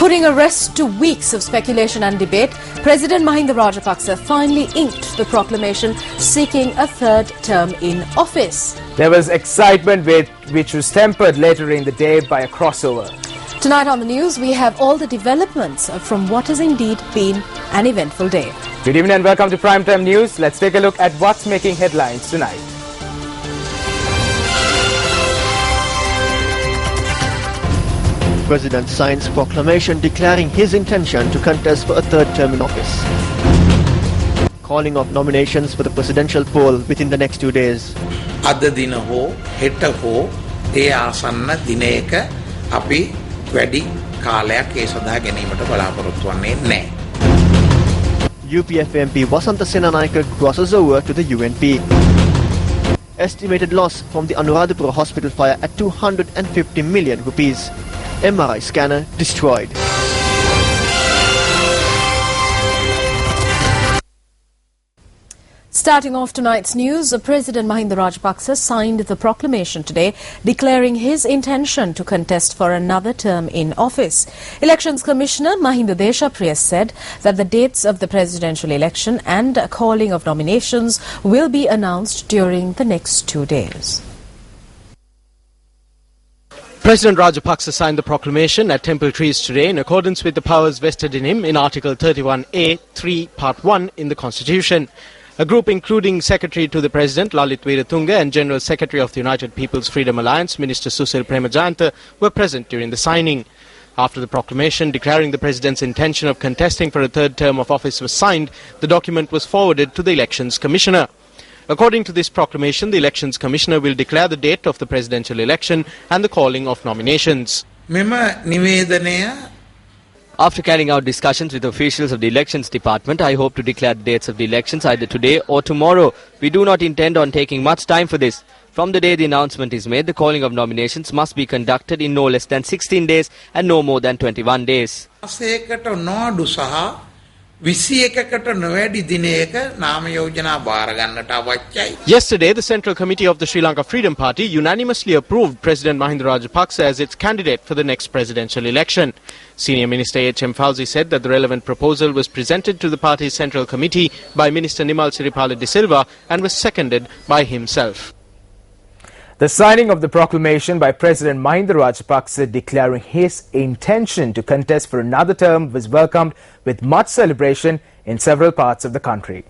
Putting a rest to weeks of speculation and debate, President Mahinda Rajapaksa finally inked the proclamation seeking a third term in office. There was excitement which was tempered later in the day by a crossover. Tonight on the news, we have all the developments from what has indeed been an eventful day. Good evening and welcome to Primetime News. Let's take a look at what's making headlines tonight. President signs proclamation declaring his intention to contest for a third term in office. Calling of nominations for the presidential poll within the next 2 days. අද දින හෝ හෙට හෝ ඒ ආසන්න දිනයක අපි වැඩි කාලයක් ඒ සඳහා ගැනීමට බලාපොරොත්තු වෙන්නේ නැහැ. UPF MP Wasantha Senanayake crosses over to the UNP. Estimated loss from the Anuradhapura hospital fire at 250 million rupees. MRI scanner destroyed. Starting off tonight's news, President Mahinda Rajapaksa signed the proclamation today declaring his intention to contest for another term in office. Elections Commissioner Mahinda Deshapriya said that the dates of the presidential election and calling of nominations will be announced during the next 2 days. President Rajapaksa signed the proclamation at Temple Trees today in accordance with the powers vested in him in Article 31A, 3, Part 1 in the Constitution. A group including Secretary to the President Lalit Veeratunga and General Secretary of the United People's Freedom Alliance Minister Susil Premajayanta were present during the signing. After the proclamation declaring the President's intention of contesting for a third term of office was signed, the document was forwarded to the Elections Commissioner. According to this proclamation, the Elections Commissioner will declare the date of the presidential election and the calling of nominations. After carrying out discussions with officials of the Elections Department, I hope to declare the dates of the elections either today or tomorrow. We do not intend on taking much time for this. From the day the announcement is made, the calling of nominations must be conducted in no less than 16 days and no more than 21 days. Yesterday, the Central Committee of the Sri Lanka Freedom Party unanimously approved President Mahinda Rajapaksa as its candidate for the next presidential election. Senior Minister H.M. Fauzi said that the relevant proposal was presented to the party's Central Committee by Minister Nimal Siripala de Silva and was seconded by himself. The signing of the proclamation by President Mahinda Rajapaksa declaring his intention to contest for another term was welcomed with much celebration in several parts of the country.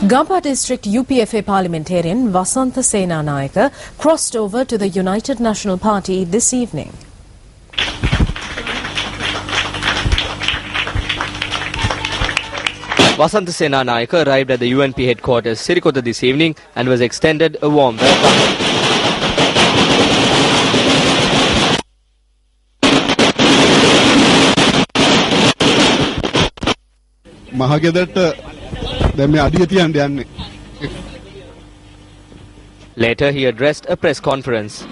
Gampa District UPFA parliamentarian Wasantha Senanayake crossed over to the United National Party this evening. Wasantha Senanayake arrived at the UNP headquarters Sirikota this evening and was extended a warm welcome. Later, he addressed a press conference.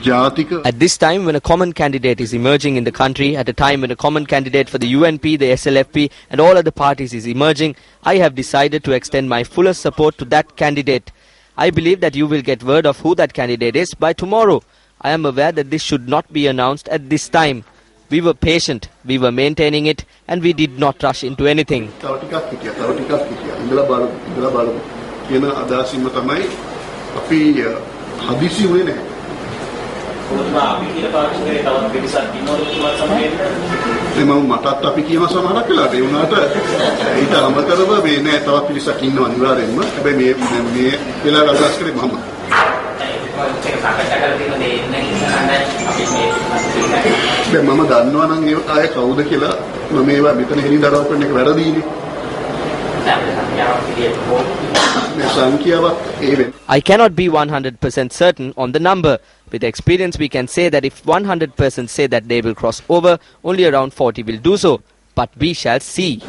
At this time when a common candidate is emerging in the country, at a time when a common candidate for the UNP, the SLFP and all other parties is emerging, I have decided to extend my fullest support to that candidate. I believe that you will get word of who that candidate is by tomorrow. I am aware that this should not be announced at this time. We were patient, we were maintaining it and we did not rush into anything. I cannot be 100% certain on the number. With experience we can say that if 100% say that they will cross over, only around 40 will do so. But we shall see.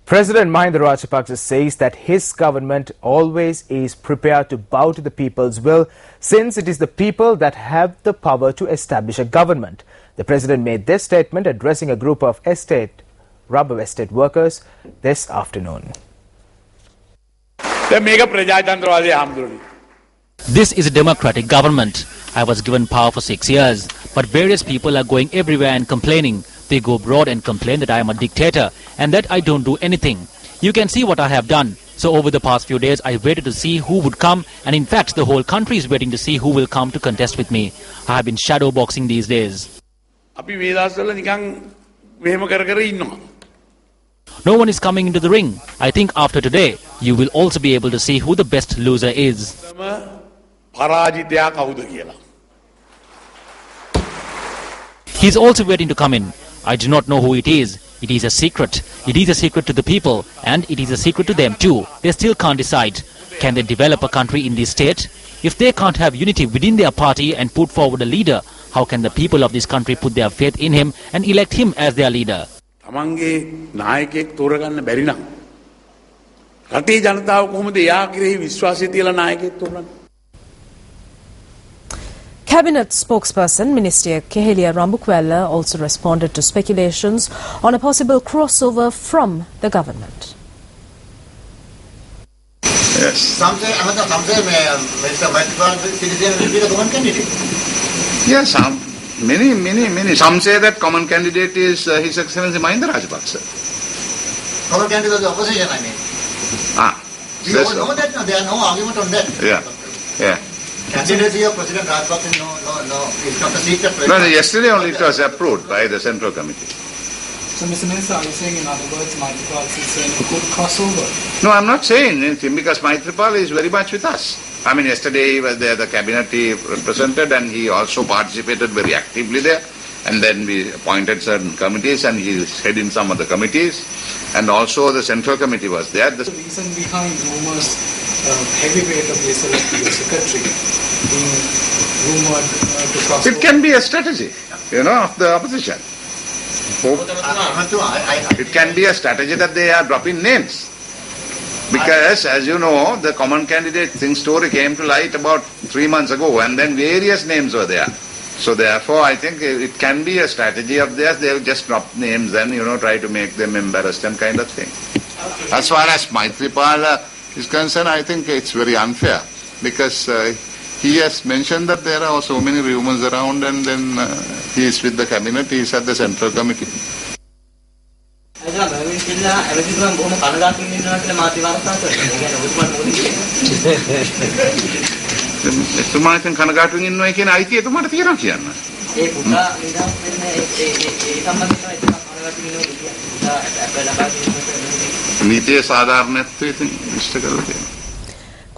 President Mahinda Rajapaksa says that his government always is prepared to bow to the people's will, since it is the people that have the power to establish a government. The president made this statement addressing a group of rubber estate workers this afternoon. This is a democratic government. I was given power for 6 years, but various people are going everywhere and complaining. They go abroad and complain that I am a dictator and that I don't do anything. You can see what I have done. So over the past few days, I waited to see who would come, and in fact, the whole country is waiting to see who will come to contest with me. I have been shadow boxing these days. No one is coming into the ring. I think after today, you will also be able to see who the best loser is. He's also waiting to come in. I do not know who it is. It is a secret. It is a secret to the people, and it is a secret to them too. They still can't decide. Can they develop a country in this state? If they can't have unity within their party and put forward a leader, how can the people of this country put their faith in him and elect him as their leader? Cabinet spokesperson Minister Kehelia Rambukwella also responded to speculations on a possible crossover from the government. Yes. Some say Mr. Maithripal will be the common candidate. Yes, many. Some say that common candidate is His Excellency Mahinda Rajapaksa. Common candidate of the opposition, I mean. We all know that. No, there are no argument on that. Yeah. Candidacy of President Rajapaksa, no, it's not a secret. No, yesterday only it was approved by the Central Committee. So, Mr. Minister, are you saying, in other words, Maithripal is saying a good crossover? No, I'm not saying anything because Maithripal is very much with us. I mean, yesterday he was there, the cabinet he represented, and he also participated very actively there. And then we appointed certain committees, and he is heading some of the committees. And also the Central Committee was there. The reason behind rumors, heavyweight of the SLFP secretary being rumored to cross. It can be a strategy, of the opposition. It can be a strategy that they are dropping names. Because, as you know, the common candidate thing story came to light about 3 months ago, and then various names were there. So therefore, I think it can be a strategy of theirs. They'll just drop names and, try to make them embarrassed and kind of thing. As far as Maithripal is concerned, I think it's very unfair because he has mentioned that there are so many rumors around, and then he is with the cabinet, he is at the Central Committee. එතුමා ඉතින් කනගාටුවෙන් ඉන්නවා කියන අයිතිය එතුමාට තියෙනවා කියන්න. ඒ පුතා නිදහස් වෙන්න ඒ සම්බන්ධව කනගාටු වෙනවා නීතියේ සාධාරණත්වය ඉතින් ඉෂ්ට කරලා තියෙනවා.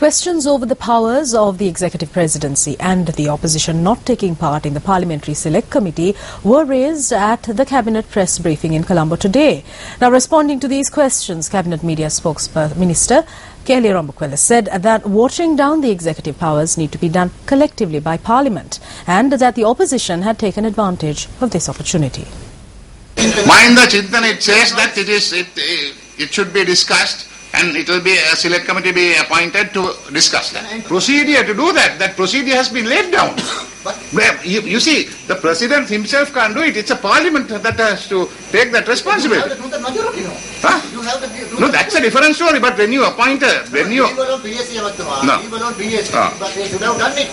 Questions over the powers of the executive presidency and the opposition not taking part in the parliamentary select committee were raised at the cabinet press briefing in Colombo today. Now, responding to these questions, cabinet media spokesminister Kelly Rombukwela said that watering down the executive powers need to be done collectively by parliament and that the opposition had taken advantage of this opportunity. Mahinda Chintan, it says that it should be discussed and it will be a select committee be appointed to discuss that. Procedure to do that, that procedure has been laid down. You see, the president himself can't do it. It's a parliament that has to take that responsibility. You have to do the majority, no? Huh? You have to do No, that's a different story. But when you appoint a... When you... People on PSC, No. people on PSC, but they should have done it.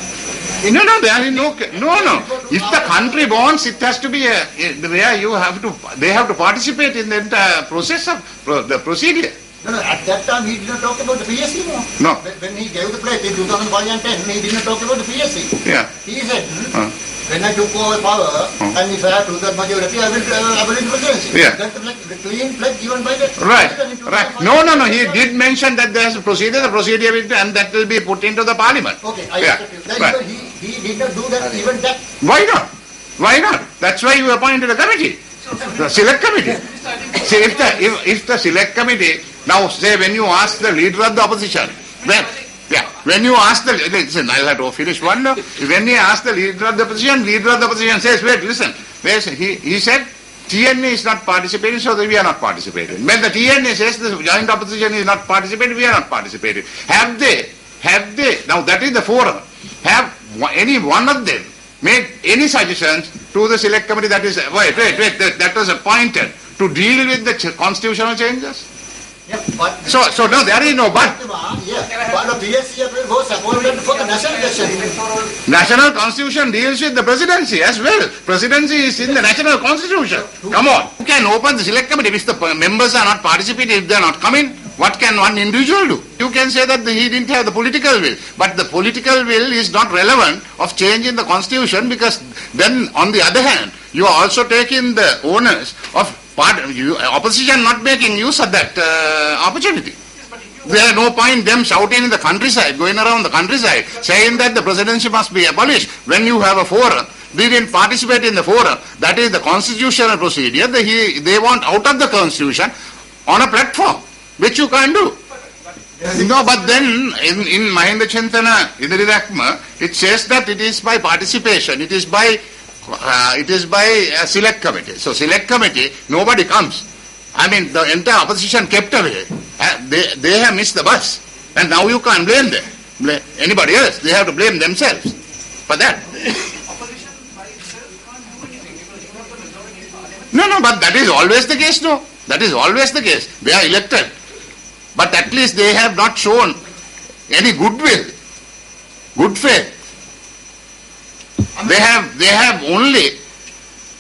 No, there is no... No. If the country wants, it has to be where you have to... They have to participate in the entire process of the procedure. No, at that time he did not talk about the PSC, no? No. When he gave the pledge in 2005 and 10, he did not talk about the PSC. Yeah. He said, when I took over power, and if I have to the majority, I will abolish the presidency. Yeah. That's the clean pledge given by the Right. president in Right. 2005. No. He did mention that there is a procedure, and that will be put into the parliament. Okay, I Yeah. accept you. Then Right. he did not do that, even that. Why not? Why not? That's why you appointed a committee. The select committee. See, if the select committee, now say when you ask the leader of the opposition, when you ask the, listen, I'll have to finish one now. When you ask the leader of the opposition says, wait, listen, he said, TNA is not participating, so we are not participating. When the TNA says the joint opposition is not participating, we are not participating. Have they, now that is the forum, have any one of them made any suggestions to the select committee that is, that was appointed to deal with the constitutional changes? Yeah, but So no, there is no but. Yeah, but the PSC was appointed for the national election. National constitution deals with the presidency as well. Presidency is in the national constitution. Come on. You can open the select committee if the members are not participating, if they are not coming. What can one individual do? You can say that he didn't have the political will. But the political will is not relevant of changing the constitution, because then on the other hand, you are also taking the onus of opposition not making use of that opportunity. There is no point them shouting in the countryside, going around the countryside, saying that the presidency must be abolished. When you have a forum, they didn't participate in the forum. That is the constitutional procedure. They want out of the constitution on a platform, which you can't do. No, but then in Mahinda Chintana, it says that it is by participation. It is by a select committee. So select committee, nobody comes. I mean, the entire opposition kept away. They have missed the bus. And now you can't blame them. Blame anybody else. They have to blame themselves for that. No, but that is always the case, no. That is always the case. They are elected. But at least they have not shown any goodwill, good faith. They have only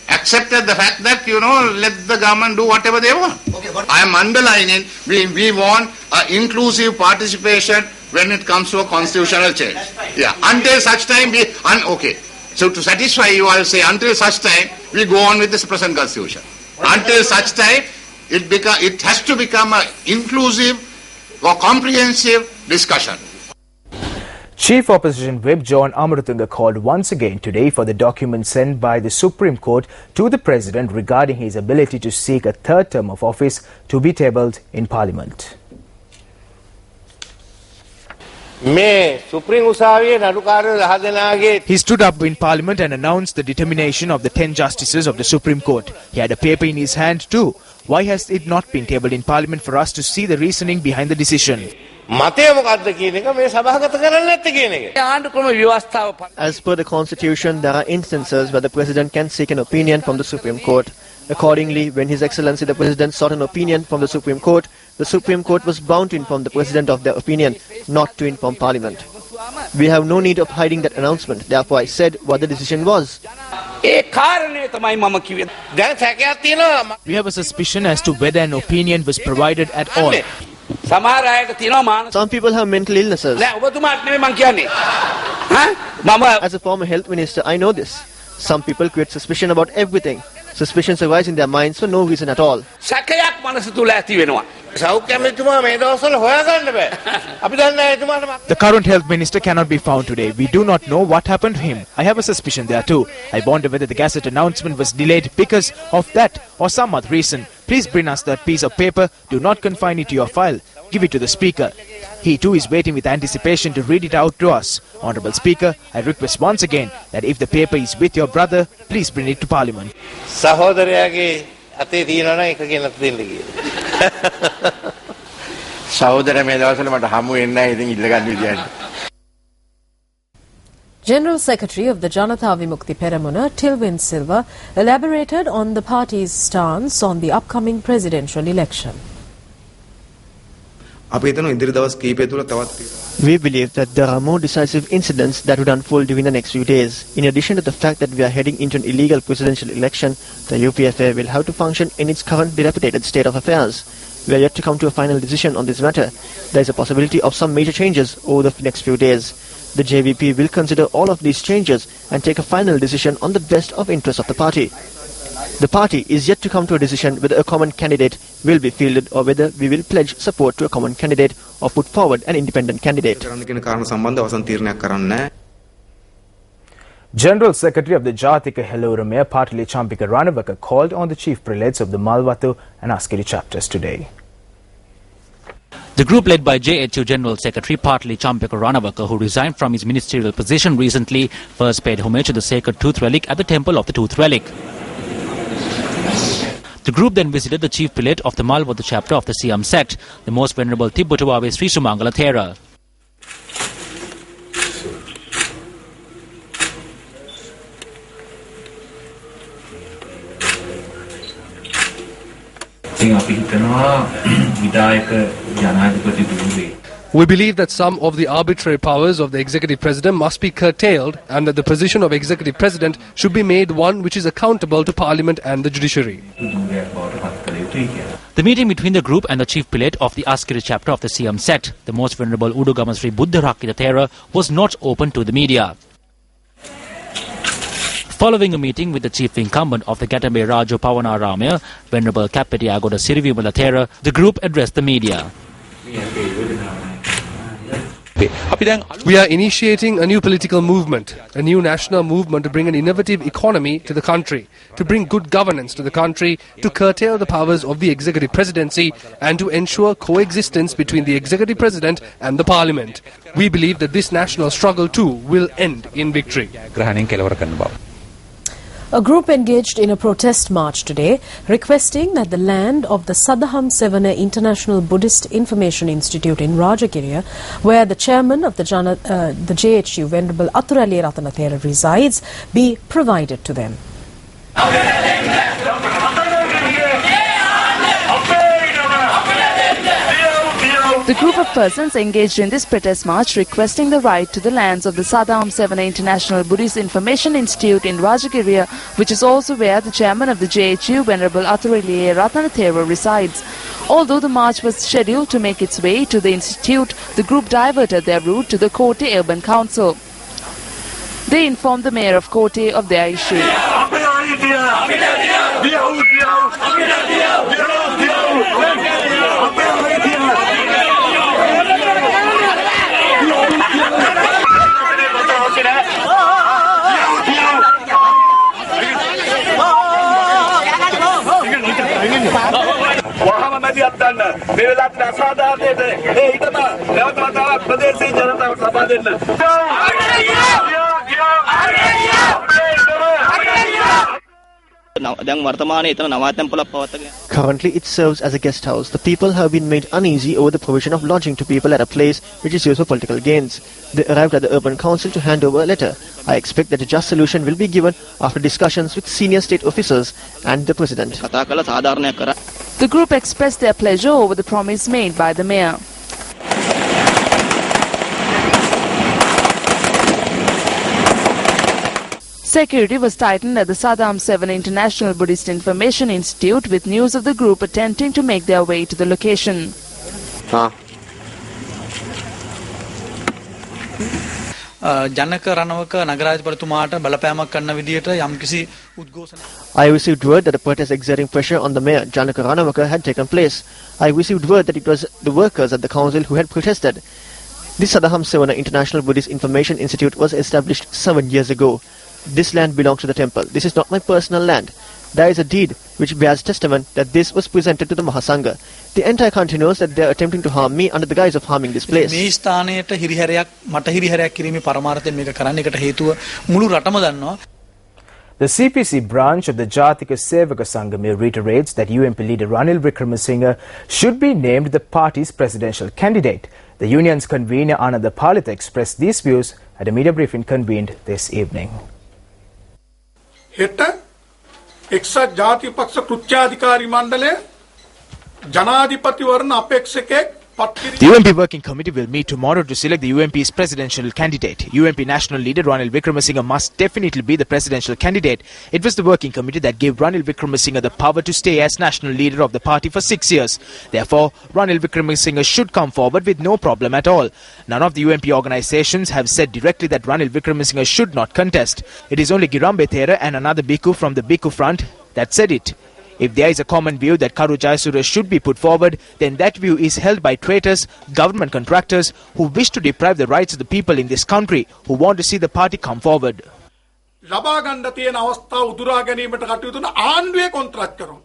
accepted the fact that, let the government do whatever they want. Okay, but I am underlining, we want inclusive participation when it comes to a constitutional change. Yeah. Until such time okay. So to satisfy you, I will say until such time we go on with this present constitution. Until such time it has to become an inclusive or comprehensive discussion. Chief Opposition Whip John Amaratunga called once again today for the document sent by the Supreme Court to the President regarding his ability to seek a third term of office to be tabled in Parliament. He stood up in Parliament and announced the determination of the 10 justices of the Supreme Court. He had a paper in his hand too. Why has it not been tabled in Parliament for us to see the reasoning behind the decision? As per the Constitution, there are instances where the President can seek an opinion from the Supreme Court. Accordingly, when His Excellency the President sought an opinion from the Supreme Court was bound to inform the President of their opinion, not to inform Parliament. We have no need of hiding that announcement. Therefore, I said what the decision was. ඒ කාරණේ තමයි මම කිව්වේ. දැන් සැකයක් තියෙනවා. We have a suspicion as to whether an opinion was provided at all. සමහර අයට තියෙනවා මානසික. Some people have mental illnesses. නෑ ඔබතුමාට නෙමෙයි මං කියන්නේ. මම As a former health minister, I know this. Some people create suspicion about everything. Suspicions arise in their minds for no reason at all. සැකයක් මනස තුල ඇති වෙනවා. සෞඛ්‍ය අමාත්‍යතුමා මේ දවස්වල හොයාගන්න බෑ. අපි දන්නේ නැහැ එතුමාට. The current health minister cannot be found today. We do not know what happened to him. I have a suspicion there too. I wonder whether the Gazette announcement was delayed because of that or some other reason. Please bring us that piece of paper. Do not confine it to your file. Give it to the speaker. He too is waiting with anticipation to read it out to us. Honourable Speaker, I request once again that if the paper is with your brother, please bring it to Parliament. සහෝදරයාගේ අතේ තියෙනවා නම් එක ගෙනත් දෙන්න කියලා. සහෝදරයා මේ දවස්වල මට හමු වෙන්නේ නැහැ ඉතින් ඉල්ලගන්න විදියට. General Secretary of the Janatha Vimukthi Peramuna, Tilwin Silva, elaborated on the party's stance on the upcoming presidential election. We believe that there are more decisive incidents that would unfold during the next few days. In addition to the fact that we are heading into an illegal presidential election, the UPFA will have to function in its current dilapidated state of affairs. We are yet to come to a final decision on this matter. There is a possibility of some major changes over the next few days. The JVP will consider all of these changes and take a final decision on the best of interests of the party. The party is yet to come to a decision whether a common candidate will be fielded or whether we will pledge support to a common candidate or put forward an independent candidate. General Secretary of the Jatika Helura Mayor Partili Champika Ranavaka called on the chief prelates of the Malwatu and Askeri chapters today. The group led by JHU General Secretary Partili Champika Ranavaka, who resigned from his ministerial position recently, first paid homage to the sacred tooth relic at the Temple of the Tooth Relic. The group then visited the chief prelate of the Malwatu chapter of the Siam sect, the most venerable Tibbutawave Sri Sumangala Thera. We believe that some of the arbitrary powers of the executive president must be curtailed and that the position of executive president should be made one which is accountable to parliament and the judiciary. The meeting between the group and the chief prelate of the Askeri chapter of the Siam sect, the most venerable Udugama Sri Buddharakita Thera, was not open to the media. Following a meeting with the chief incumbent of the Gatambe Rajo Pavanaramaya, Venerable Kapeti Agoda Sirivimala Thera, the group addressed the media. We are initiating a new political movement, a new national movement to bring an innovative economy to the country, to bring good governance to the country, to curtail the powers of the executive presidency and to ensure coexistence between the executive president and the parliament. We believe that this national struggle too will end in victory. A group engaged in a protest march today, requesting that the land of the Sadaham Sevana International Buddhist Information Institute in Rajagiriya, where the chairman of the JHU, Venerable Athurali Ratanathera, resides, be provided to them. The group of persons engaged in this protest march requesting the right to the lands of the Sadaham Sevana International Buddhist Information Institute in Rajagiriya, which is also where the chairman of the JHU, Venerable Athurali Ratanathera, resides. Although the march was scheduled to make its way to the institute, the group diverted their route to the Kote Urban Council. They informed the mayor of Kote of their issue. Currently it serves as a guest house. The people have been made uneasy over the provision of lodging to people at a place which is used for political gains. They arrived at the urban council to hand over a letter. I expect that a just solution will be given after discussions with senior state officers and the president. The group expressed their pleasure over the promise made by the mayor. Security was tightened at the Saddam 7 International Buddhist Information Institute, with news of the group attempting to make their way to the location. ජනක රණවක නගරාධිපතිතුමාට බලපෑමක් කරන විදියට යම්කිසි උද්ඝෝෂණ I received word that a protest exerting pressure on the mayor, Janaka Ranawaka, had taken place. I received word that it was the workers at the council who had protested. This Saddam 7 International Buddhist Information Institute was established 7 years ago. This land belongs to the temple. This is not my personal land. There is a deed which bears testament that this was presented to the Mahasangha. The entire country knows that they are attempting to harm me under the guise of harming this place. මේ ස්ථානයට හිරිහැරයක් මට හිරිහැරයක් කිරීමේ පරමාර්ථයෙන් මේක කරන්න. ඒකට හේතුව මුළු රටම දන්නවා. The CPC branch of the Jatika Sevaka Sangam reiterates that UMP leader Ranil Wickremesinghe should be named the party's presidential candidate. The union's convener Ananda Palitha expressed these views at a media briefing convened this evening. හෙට එක්සත් ජාතික පක්ෂ කෘත්‍යාධිකාරී මණ්ඩලය ජනාධිපතිවරණ අපේක්ෂකෙක් The UMP Working Committee will meet tomorrow to select the UMP's presidential candidate. UMP national leader Ranil Wickremesinghe must definitely be the presidential candidate. It was the Working Committee that gave Ranil Wickremesinghe the power to stay as national leader of the party for 6 years. Therefore, Ranil Wickremesinghe should come forward with no problem at all. None of the UMP organizations have said directly that Ranil Wickremesinghe should not contest. It is only Girambe Thera and another Bhikkhu from the Bhikkhu front that said it. If there is a common view that Karu Jayasuriya should be put forward, then that view is held by traitors, government contractors who wish to deprive the rights of the people in this country, who want to see the party come forward. ලබා ගන්න තියෙන අවස්ථාව උදුරා ගැනීමට කටයුතු කරන ආණ්ඩුවේ කොන්ත්‍රාත් කරනවා.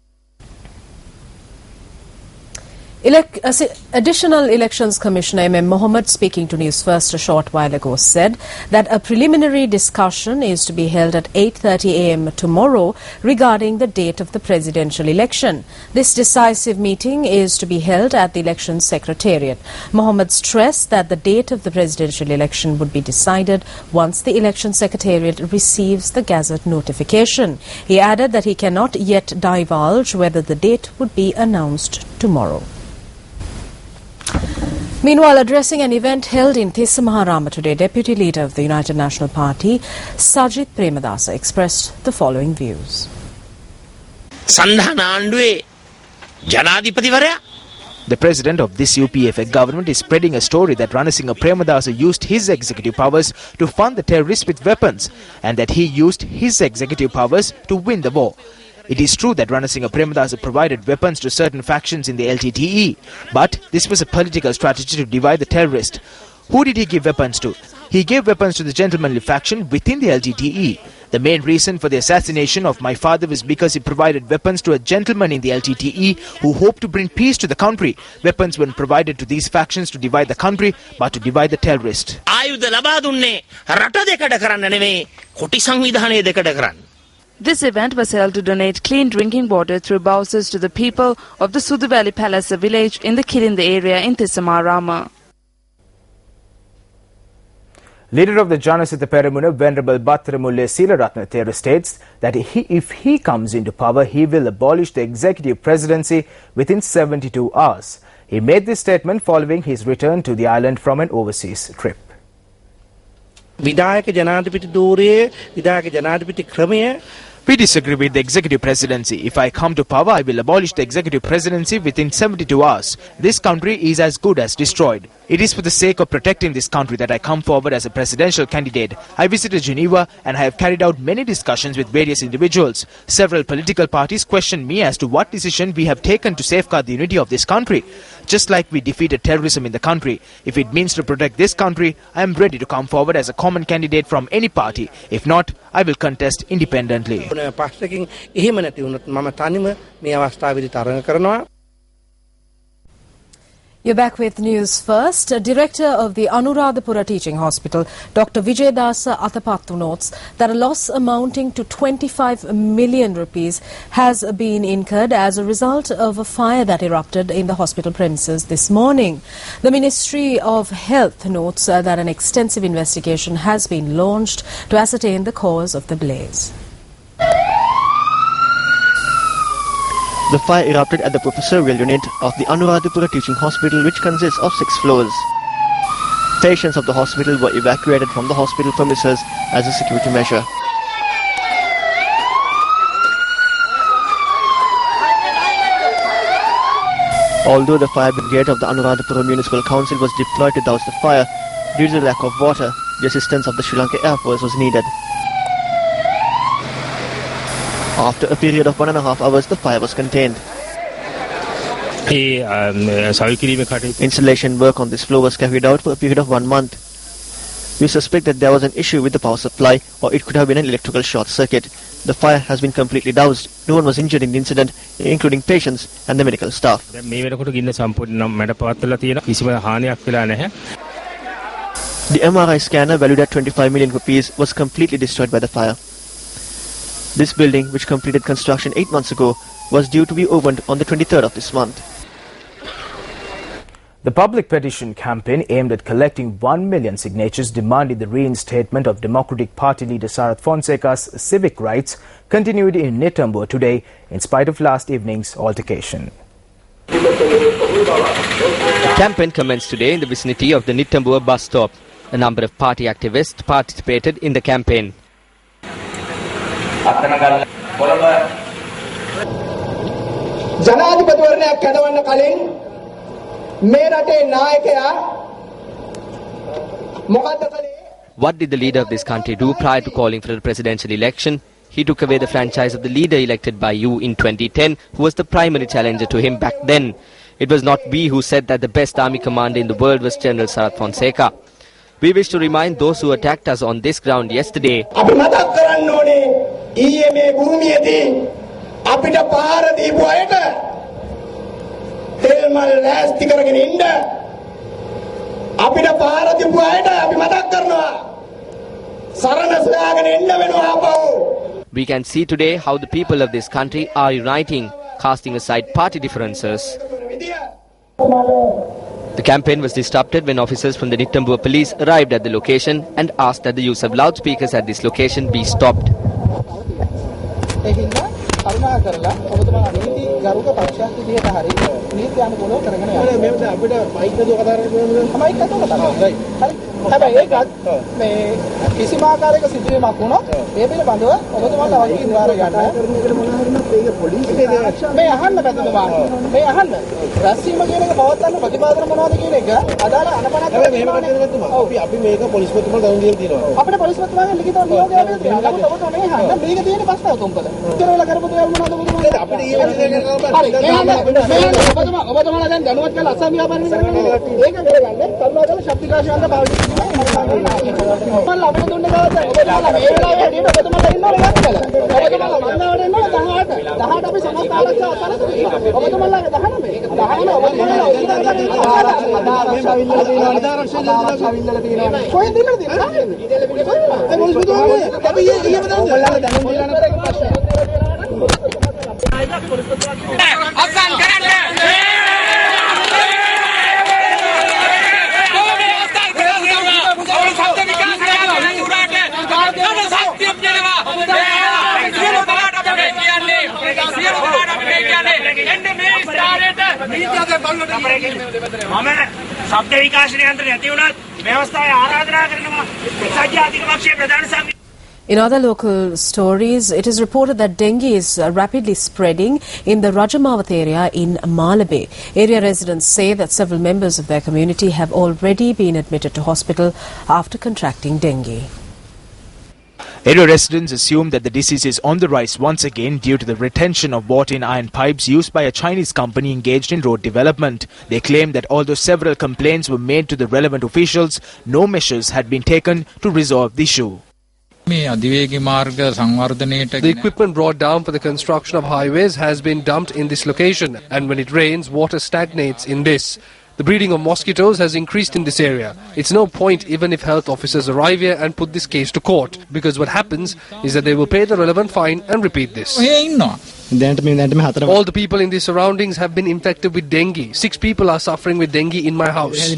Additional Elections Commissioner M.M. Mohammed, speaking to Newsfirst a short while ago, said that a preliminary discussion is to be held at 8:30 a.m. tomorrow regarding the date of the presidential election. This decisive meeting is to be held at the Elections Secretariat. Mohammed stressed that the date of the presidential election would be decided once the Elections Secretariat receives the Gazette notification. He added that he cannot yet divulge whether the date would be announced tomorrow. Meanwhile, addressing an event held in Thissamaharama today, Deputy Leader of the United National Party, Sajith Premadasa, expressed the following views. The president of this UPFA government is spreading a story that Ranasinghe Premadasa used his executive powers to fund the terrorists with weapons and that he used his executive powers to win the war. It is true that Ranasinghe Premadasa provided weapons to certain factions in the LTTE, but this was a political strategy to divide the terrorists. Who did he give weapons to? He gave weapons to the gentlemanly faction within the LTTE. The main reason for the assassination of my father was because he provided weapons to a gentleman in the LTTE who hoped to bring peace to the country. Weapons weren't provided to these factions to divide the country, but to divide the terrorists. This event was held to donate clean drinking water through bowsers to the people of the Sudu Valley Palace village in the Kirinda area in Thissamaharama. Leader of the Janasitha Peramuna, Venerable Bhattaramulle Seelaratna Thera, states that if he comes into power, he will abolish the executive presidency within 72 hours. He made this statement following his return to the island from an overseas trip. විධායක ජනාධිපති ධූරයේ විධායක ජනාධිපති ක්‍රමය We disagree with the executive presidency. If I come to power, I will abolish the executive presidency within 72 hours. This country is as good as destroyed. It is for the sake of protecting this country that I come forward as a presidential candidate. I visited Geneva and I have carried out many discussions with various individuals. Several political parties questioned me as to what decision we have taken to safeguard the unity of this country. Just like we defeated terrorism in the country, if it means to protect this country, I am ready to come forward as a common candidate from any party. If not, I will contest independently. You're back with News First. Director of the Anuradhapura Teaching Hospital, Dr. Vijayadasa Athapattu, notes that a loss amounting to 25 million rupees has been incurred as a result of a fire that erupted in the hospital premises this morning. The Ministry of Health notes that an extensive investigation has been launched to ascertain the cause of the blaze. The fire erupted at the professorial unit of the Anuradhapura Teaching Hospital, which consists of 6 floors. Patients of the hospital were evacuated from the hospital premises as a security measure. Although the fire brigade of the Anuradhapura Municipal Council was deployed to douse the fire, due to the lack of water, the assistance of the Sri Lanka Air Force was needed. After a period of 1.5 hours, the fire was contained. Installation work on this floor was carried out for a period of 1 month. We suspect that there was an issue with the power supply, or it could have been an electrical short circuit. The fire has been completely doused. No one was injured in the incident, including patients and the medical staff. The MRI scanner, valued at 25 million rupees, was completely destroyed by the fire. This building, which completed construction 8 months ago, was due to be opened on the 23rd of this month. The public petition campaign aimed at collecting 1 million signatures demanding the reinstatement of Democratic Party leader Sarath Fonseca's civic rights continued in Nitambur today in spite of last evening's altercation. The campaign commenced today in the vicinity of the Nitambur bus stop. A number of party activists participated in the campaign. What did the leader of this country do prior to calling for the presidential election? He took away the franchise of the leader elected by you in 2010, who was the primary challenger to him back then. It was not we who said that the best army commander in the world was General Sarath Fonseca. We wish to remind those who attacked us on this ground yesterday. We can see today how the people of this country are uniting, casting aside party differences. The campaign was disrupted when officers from the Nitambur police arrived at the location and asked that the use of loudspeakers at this location be stopped. In other local stories, it is reported that dengue is rapidly spreading in the Rajamawat area in Malabe. Area residents say that several members of their community have already been admitted to hospital after contracting dengue. Area residents assume that the disease is on the rise once again due to the retention of water in iron pipes used by a Chinese company engaged in road development. They claim that although several complaints were made to the relevant officials, no measures had been taken to resolve the issue. The equipment brought down for the construction of highways has been dumped in this location, and when it rains, water stagnates in this. The breeding of mosquitoes has increased in this area. It's no point even if health officers arrive here and put this case to court, because what happens is that they will pay the relevant fine and repeat this. All the people in these surroundings have been infected with dengue. 6 people are suffering with dengue in my house.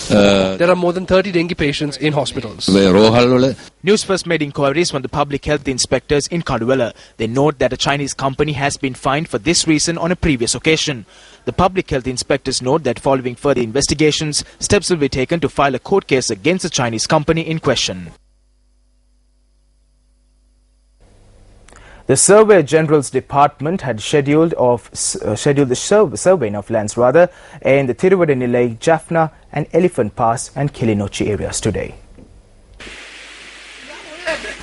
There are more than 30 dengue patients in hospitals. Newsfirst made inquiries from the public health inspectors in Kaduwala. They note that a Chinese company has been fined for this reason on a previous occasion. The public health inspectors note that following further investigations, steps will be taken to file a court case against the Chinese company in question. The Surveyor General's Department had scheduled the surveying of lands in the Tiruvadinilai, Jaffna and Elephant Pass and Kilinochi areas today.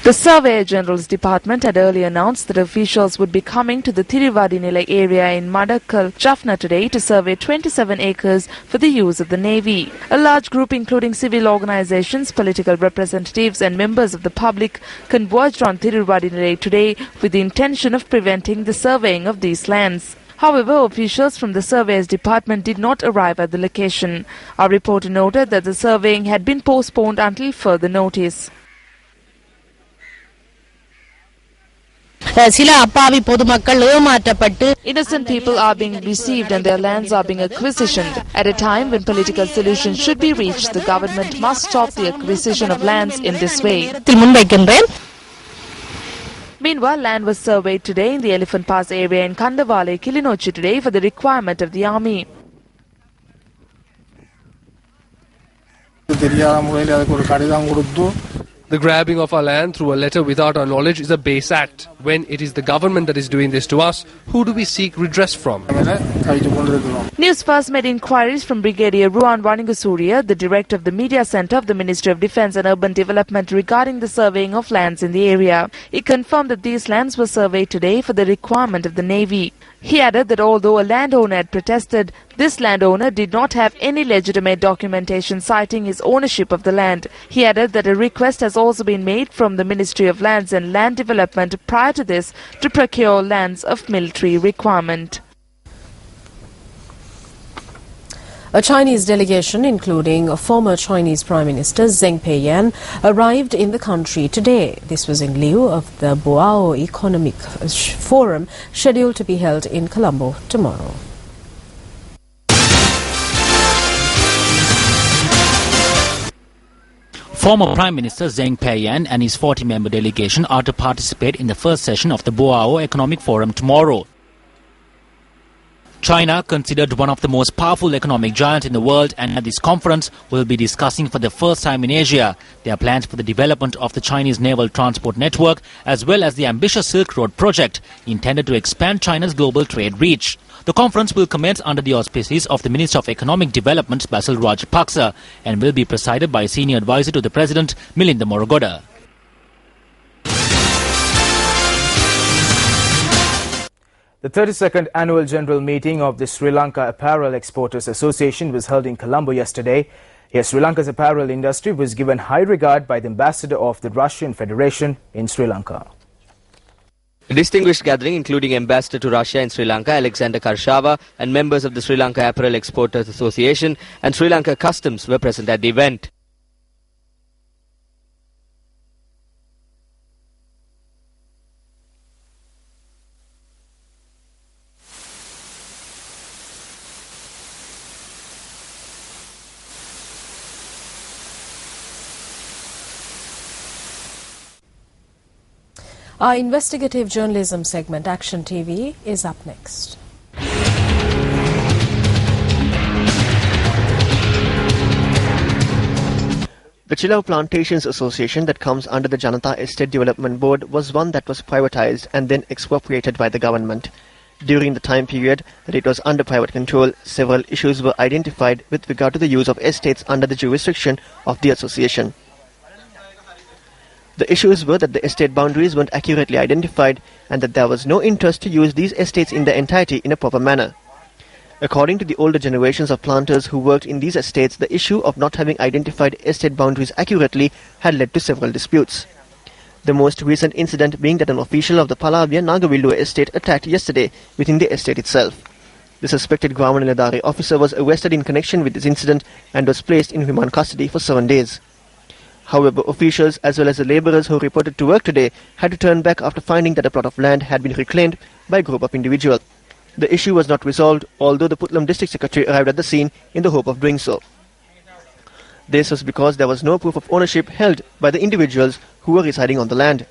The Surveyor General's Department had earlier announced that officials would be coming to the Tiruvadinilai area in Madakal, Jaffna today to survey 27 acres for the use of the Navy. A large group including civil organizations, political representatives and members of the public converged on Tiruvadinilai today with the intention of preventing the surveying of these lands. However, officials from the Surveyor's Department did not arrive at the location. Our reporter noted that the surveying had been postponed until further notice. Innocent people are being deceived and their lands are being acquisitioned. At a time when political solutions should be reached, the government must stop the acquisition of lands in this way. Meanwhile, land was surveyed today in the Elephant Pass area in Kandavale, Kilinochi today for the requirement of the army. The grabbing of our land through a letter without our knowledge is a base act. When it is the government that is doing this to us, who do we seek redress from? Newsfirst made inquiries from Brigadier Ruan Waningasuria, the director of the Media Centre of the Ministry of Defence and Urban Development, regarding the surveying of lands in the area. He confirmed that these lands were surveyed today for the requirement of the Navy. He added that although a landowner had protested, this landowner did not have any legitimate documentation citing his ownership of the land. He added that a request has also been made from the Ministry of Lands and Land Development prior to this to procure lands of military requirement. A Chinese delegation, including former Chinese Prime Minister Zheng Peiyan, arrived in the country today. This was in lieu of the Boao Economic Forum scheduled to be held in Colombo tomorrow. Former Prime Minister Zheng Peiyan and his 40-member delegation are to participate in the first session of the Boao Economic Forum tomorrow. China, considered one of the most powerful economic giants in the world, and at this conference will be discussing for the first time in Asia their plans for the development of the Chinese naval transport network, as well as the ambitious Silk Road project intended to expand China's global trade reach. The conference will commence under the auspices of the Minister of Economic Development, Basil Rajapaksa, and will be presided by Senior Advisor to the President, Milinda Morogoda. The 32nd Annual General Meeting of the Sri Lanka Apparel Exporters Association was held in Colombo yesterday. Here, Sri Lanka's apparel industry was given high regard by the Ambassador of the Russian Federation in Sri Lanka. A distinguished gathering including Ambassador to Russia in Sri Lanka, Alexander Karshava, and members of the Sri Lanka Apparel Exporters Association and Sri Lanka Customs were present at the event. Our investigative journalism segment, Action TV, is up next. The Chilau Plantations Association that comes under the Janata Estate Development Board was one that was privatized and then expropriated by the government. During the time period that it was under private control, several issues were identified with regard to the use of estates under the jurisdiction of the association. The issues were that the estate boundaries weren't accurately identified and that there was no interest to use these estates in their entirety in a proper manner. According to the older generations of planters who worked in these estates, the issue of not having identified estate boundaries accurately had led to several disputes. The most recent incident being that an official of the Palavia Nagavillu estate attacked yesterday within the estate itself. The suspected Grama officer was arrested in connection with this incident and was placed in remand custody for 7 days. However, officials as well as the labourers who reported to work today had to turn back after finding that a plot of land had been reclaimed by a group of individuals. The issue was not resolved, although the Putlam District Secretary arrived at the scene in the hope of doing so. This was because there was no proof of ownership held by the individuals who were residing on the land.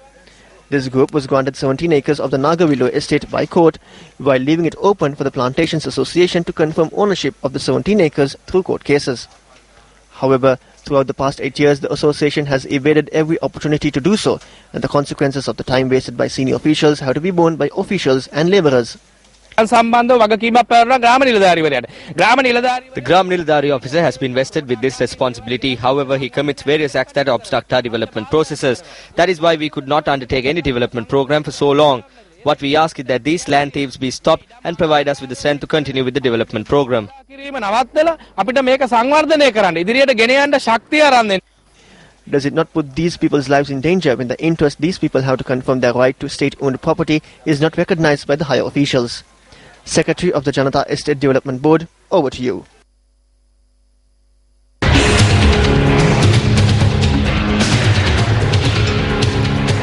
This group was granted 17 acres of the Nagavillu estate by court, while leaving it open for the Plantations Association to confirm ownership of the 17 acres through court cases. However, throughout the past 8 years, the association has evaded every opportunity to do so, and the consequences of the time wasted by senior officials have to be borne by officials and labourers. The Gram Niladhari officer has been vested with this responsibility. However, he commits various acts that obstruct our development processes. That is why we could not undertake any development program for so long. What we ask is that these land thieves be stopped and provide us with the strength to continue with the development program. Does it not put these people's lives in danger when the interest these people have to confirm their right to state-owned property is not recognized by the higher officials? Secretary of the Janata Estate Development Board, over to you.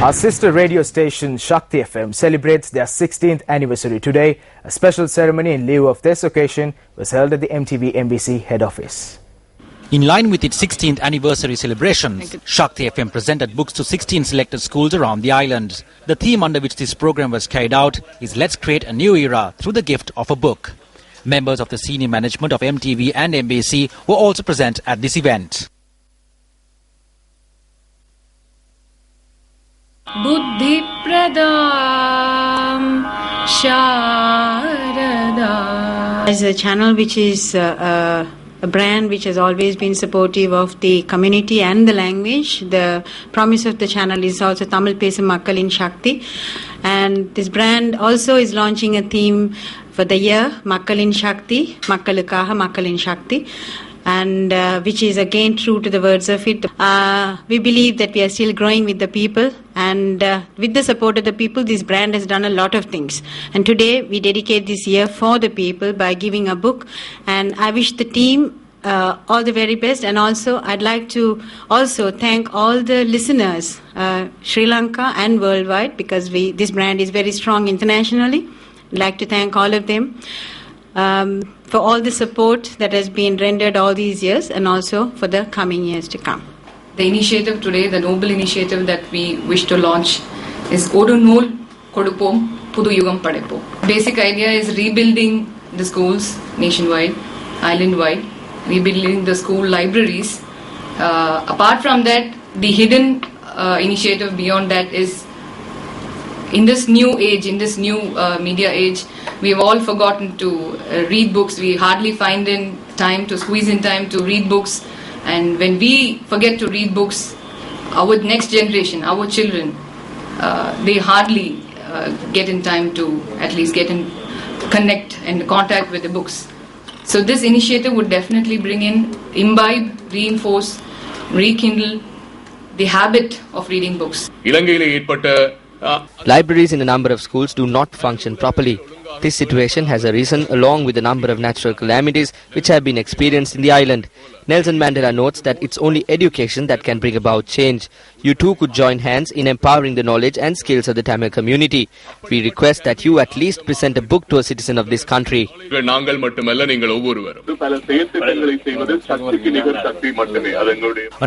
Our sister radio station Shakti FM celebrates their 16th anniversary today. A special ceremony in lieu of this occasion was held at the MTV MBC head office. In line with its 16th anniversary celebrations, Shakti FM presented books to 16 selected schools around the island. The theme under which this program was carried out is Let's Create a New Era through the gift of a book. Members of the senior management of MTV and MBC were also present at this event. Buddhi Pradam Sharada. As a channel which is a brand which has always been supportive of the community and the language. The promise of the channel is also Tamil Pesum Makkal in Shakti. And this brand also is launching a theme for the year, Makkal in Shakti, Makkalukaha, Makkal in Shakti. And which is again true to the words of it. We believe that we are still growing with the people, and with the support of the people, this brand has done a lot of things. And today we dedicate this year for the people by giving a book, and I wish the team all the very best. And also I'd like to also thank all the listeners, Sri Lanka and worldwide, because this brand is very strong internationally. I'd like to thank all of them. For all the support that has been rendered all these years, and also for the coming years to come. The initiative today, the noble initiative that we wish to launch is Odu Nool Kodupom Pudu Yugam Padepo. Basic idea is rebuilding the schools nationwide, island-wide, rebuilding the school libraries. Apart from that, the hidden initiative beyond that is in this new age, in this new media age, we've all forgotten to read books. We hardly find squeeze in time to read books. And when we forget to read books, our next generation, our children, they hardly get in time to at least connect and contact with the books. So this initiative would definitely imbibe, reinforce, rekindle the habit of reading books. Libraries in a number of schools do not function properly. This situation has arisen along with a number of natural calamities which have been experienced in the island. Nelson Mandela notes that it's only education that can bring about change. You too could join hands in empowering the knowledge and skills of the Tamil community. We request that you at least present a book to a citizen of this country. A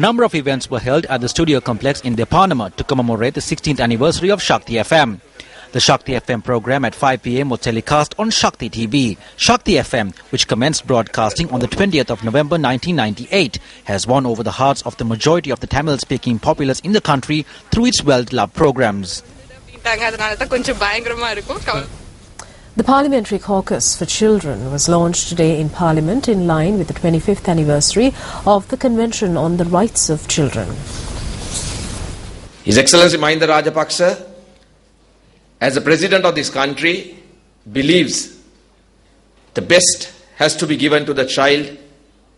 number of events were held at the studio complex in Deparnama to commemorate the 16th anniversary of Shakti FM. The Shakti FM program at 5 p.m. was telecast on Shakti TV. Shakti FM, which commenced broadcasting on the 20th of November 1998, has won over the hearts of the majority of the Tamil-speaking populace in the country through its well-loved programs. The Parliamentary Caucus for Children was launched today in Parliament in line with the 25th anniversary of the Convention on the Rights of Children. His Excellency Mahinda Rajapaksa, as the President of this country, believes the best has to be given to the child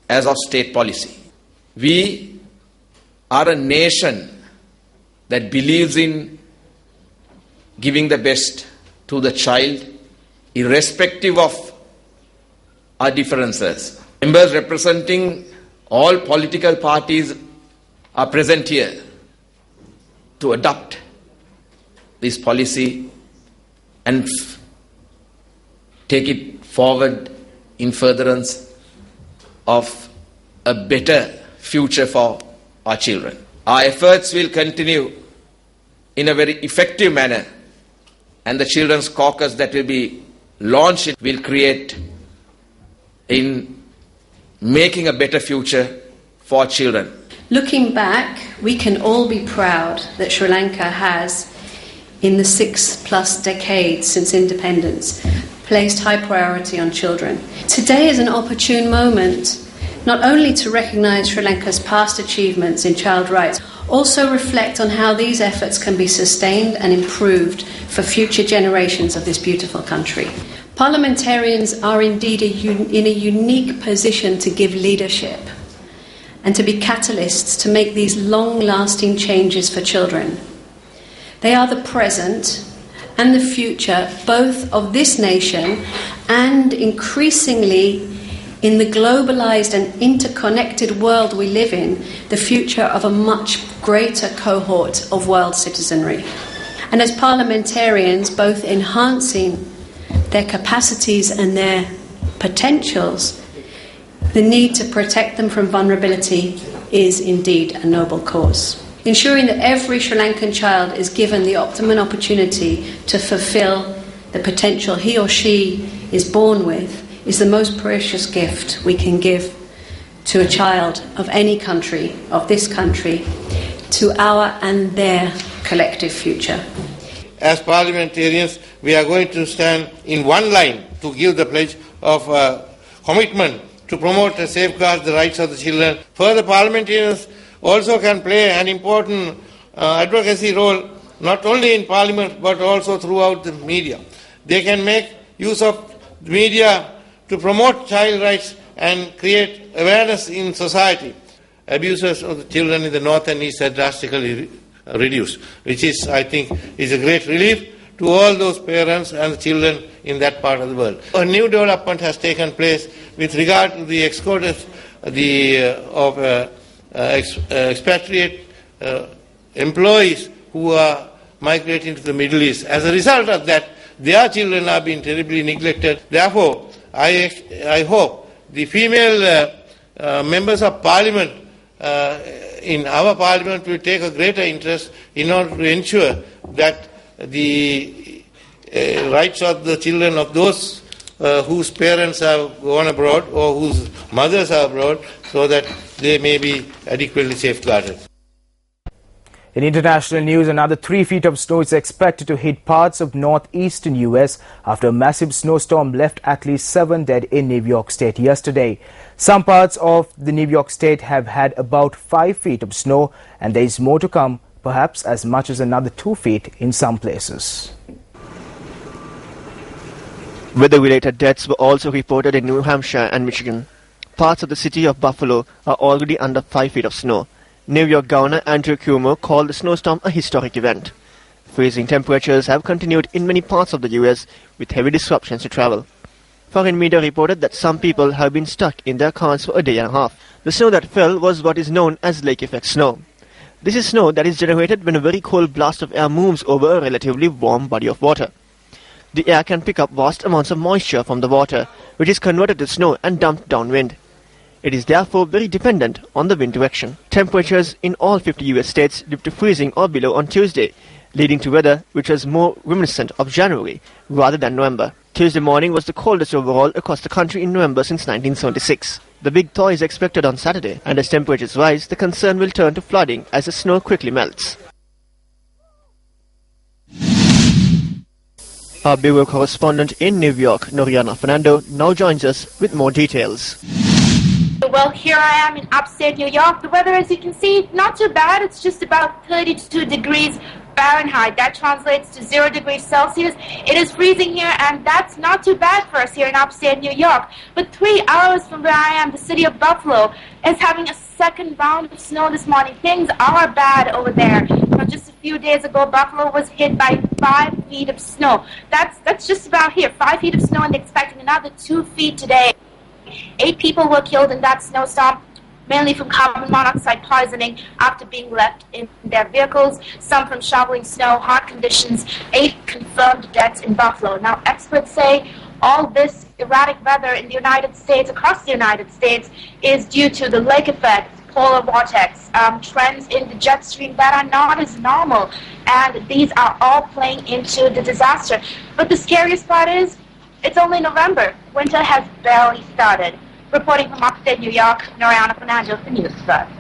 as of state policy. We are a nation that believes in giving the best to the child irrespective of our differences. Members representing all political parties are present here to adopt this policy and take it forward in furtherance of a better future for our children. Our efforts will continue in a very effective manner, and the Children's Caucus that will be launched will create in making a better future for children. Looking back, we can all be proud that Sri Lanka has, in the 6+ decades since independence, placed high priority on children. Today is an opportune moment not only to recognise Sri Lanka's past achievements in child rights, also reflect on how these efforts can be sustained and improved for future generations of this beautiful country. Parliamentarians are indeed in a unique position to give leadership and to be catalysts to make these long-lasting changes for children. They are the present and the future, both of this nation and increasingly in the globalised and interconnected world we live in, the future of a much greater cohort of world citizenry. And as parliamentarians, both enhancing their capacities and their potentials, the need to protect them from vulnerability is indeed a noble cause. Ensuring that every Sri Lankan child is given the optimum opportunity to fulfil the potential he or she is born with is the most precious gift we can give to a child of any country, of this country, to our and their collective future. As parliamentarians, we are going to stand in one line to give the pledge of commitment to promote and safeguard the rights of the children. Further, parliamentarians also can play an important advocacy role, not only in parliament but also throughout the media. They can make use of the media to promote child rights and create awareness in society. Abuses of the children in the north and east are drastically reduced, which is, I think, is a great relief to all those parents and the children in that part of the world. A new development has taken place with regard to the expatriate employees who are migrating to the Middle East. As a result of that, their children are being terribly neglected. Therefore, I hope the female members of parliament in our parliament will take a greater interest in order to ensure that the rights of the children of those whose parents have gone abroad or whose mothers are abroad, so that they may be adequately safeguarded. In international news, another 3 feet of snow is expected to hit parts of northeastern U.S. after a massive snowstorm left at least 7 dead in New York State yesterday. Some parts of the New York State have had about 5 feet of snow, and there is more to come, perhaps as much as another 2 feet in some places. Weather-related deaths were also reported in New Hampshire and Michigan. Parts of the city of Buffalo are already under 5 feet of snow. New York Governor Andrew Cuomo called the snowstorm a historic event. Freezing temperatures have continued in many parts of the U.S. with heavy disruptions to travel. Foreign media reported that some people have been stuck in their cars for a day and a half. The snow that fell was what is known as lake effect snow. This is snow that is generated when a very cold blast of air moves over a relatively warm body of water. The air can pick up vast amounts of moisture from the water, which is converted to snow and dumped downwind. It is therefore very dependent on the wind direction. Temperatures in all 50 US states dipped to freezing or below on Tuesday, leading to weather which was more reminiscent of January rather than November. Tuesday morning was the coldest overall across the country in November since 1976. The big thaw is expected on Saturday, and as temperatures rise, the concern will turn to flooding as the snow quickly melts. Our bureau correspondent in New York, Noriana Fernando, now joins us with more details. Well, here I am in upstate New York. The weather, as you can see, not too bad. It's just about 32 degrees Fahrenheit. That translates to 0 degrees Celsius. It is freezing here, and that's not too bad for us here in upstate New York. But 3 hours from where I am, the city of Buffalo is having a second round of snow this morning. Things are bad over there. Just a few days ago, Buffalo was hit by 5 feet of snow. That's just about here. 5 feet of snow, and they're expecting another 2 feet today. 8 people were killed in that snowstorm, mainly from carbon monoxide poisoning after being left in their vehicles, some from shoveling snow, hot conditions, 8 confirmed deaths in Buffalo. Now, experts say all this erratic weather in the United States, across the United States, is due to the lake effect, polar vortex, trends in the jet stream that are not as normal, and these are all playing into the disaster. But the scariest part is, it's only November. Winter has barely started. Reporting from upstate New York, Noriana Fernando for News First.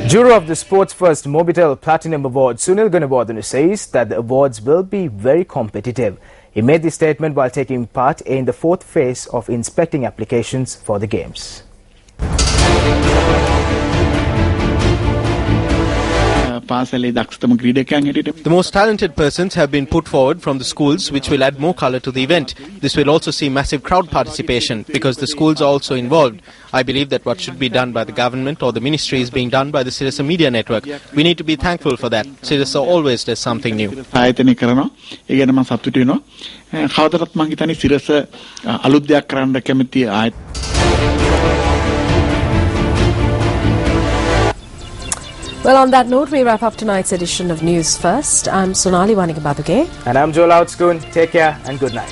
Juror of the Sports First Mobitel Platinum Award, Sunil Gunawardhan, says that the awards will be very competitive. He made this statement while taking part in the fourth phase of inspecting applications for the Games. The most talented persons have been put forward from the schools, which will add more colour to the event. This will also see massive crowd participation because the schools are also involved. I believe that what should be done by the government or the ministry is being done by the Sirasa Media Network. We need to be thankful for that. Sirasa always does something new. Well, on that note, we wrap up tonight's edition of News First. I'm Sonali Wanikabaduge. And I'm Joel Outscoon. Take care and good night.